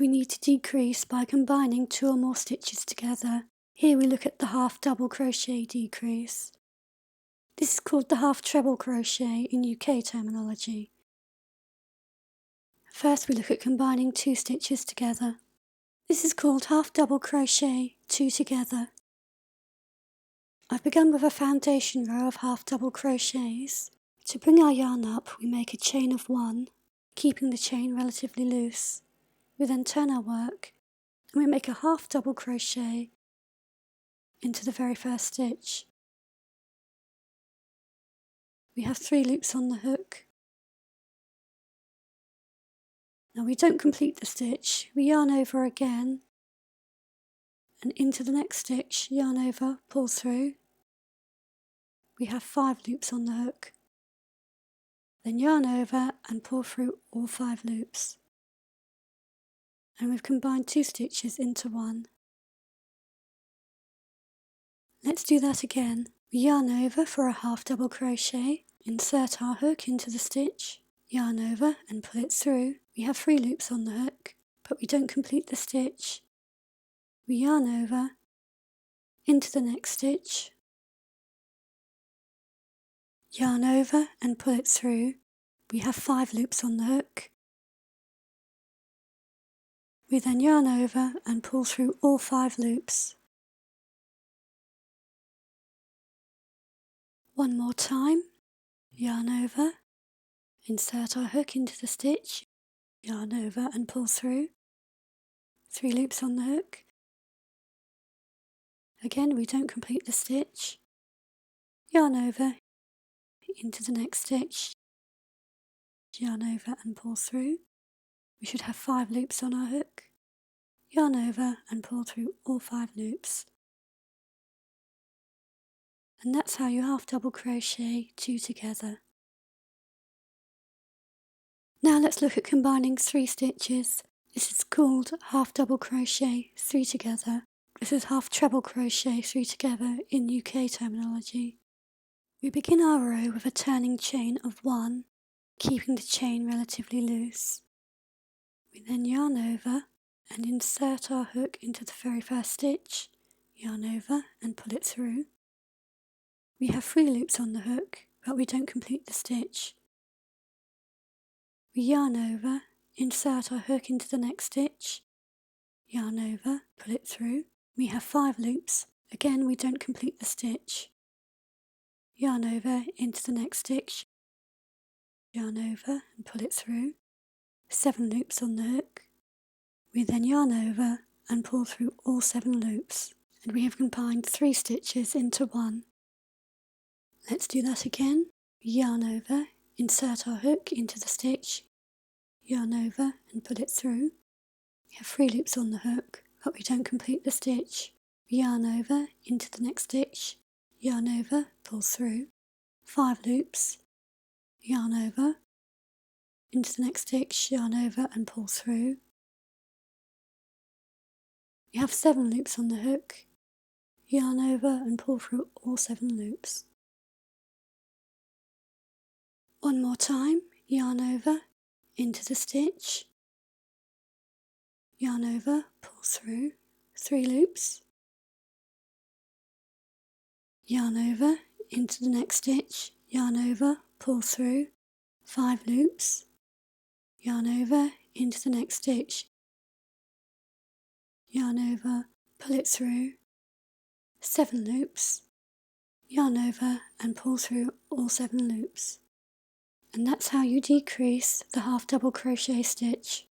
we need to decrease by combining 2 or more stitches together. Here we look at the half double crochet decrease. This is called the half treble crochet in UK terminology. First we look at combining 2 stitches together. This is called half double crochet 2 together. I've begun with a foundation row of half double crochets. To bring our yarn up, we make a chain of 1, keeping the chain relatively loose. We then turn our work and we make a half double crochet into the very first stitch. We have 3 loops on the hook. Now we don't complete the stitch, we yarn over again and into the next stitch, yarn over, pull through. We have 5 loops on the hook. Then yarn over and pull through all 5 loops. And we've combined 2 stitches into 1. Let's do that again. We yarn over for a half double crochet, insert our hook into the stitch, yarn over and pull it through. We have 3 loops on the hook, but we don't complete the stitch. We yarn over into the next stitch, yarn over and pull it through. We have 5 loops on the hook. We then yarn over and pull through all 5 loops. One more time, yarn over, insert our hook into the stitch, yarn over and pull through. 3 loops on the hook. Again, we don't complete the stitch. Yarn over into the next stitch, yarn over and pull through. We should have 5 loops on our hook. Yarn over and pull through all 5 loops. And that's how you half double crochet 2 together. Now let's look at combining 3 stitches. This is called half double crochet 3 together. This is half treble crochet 3 together in UK terminology. We begin our row with a turning chain of 1, keeping the chain relatively loose. We then yarn over and insert our hook into the very first stitch, yarn over and pull it through. We have 3 loops on the hook, but we don't complete the stitch. We yarn over, insert our hook into the next stitch, yarn over, pull it through. We have 5 loops. Again, we don't complete the stitch. Yarn over into the next stitch, yarn over and pull it through. 7 loops on the hook. We then yarn over and pull through all 7 loops, and we have combined 3 stitches into 1. Let's do that again. Yarn over, insert our hook into the stitch, yarn over and pull it through. We have 3 loops on the hook, but we don't complete the stitch. Yarn over into the next stitch, yarn over, pull through. 5 loops, yarn over, into the next stitch, yarn over and pull through. We have 7 loops on the hook, yarn over and pull through all 7 loops. One more time, yarn over, into the stitch, yarn over, pull through, 3 loops, yarn over, into the next stitch, yarn over, pull through, 5 loops, yarn over, into the next stitch, yarn over, pull it through, 7 loops, yarn over and pull through all 7 loops. And that's how you decrease the half double crochet stitch.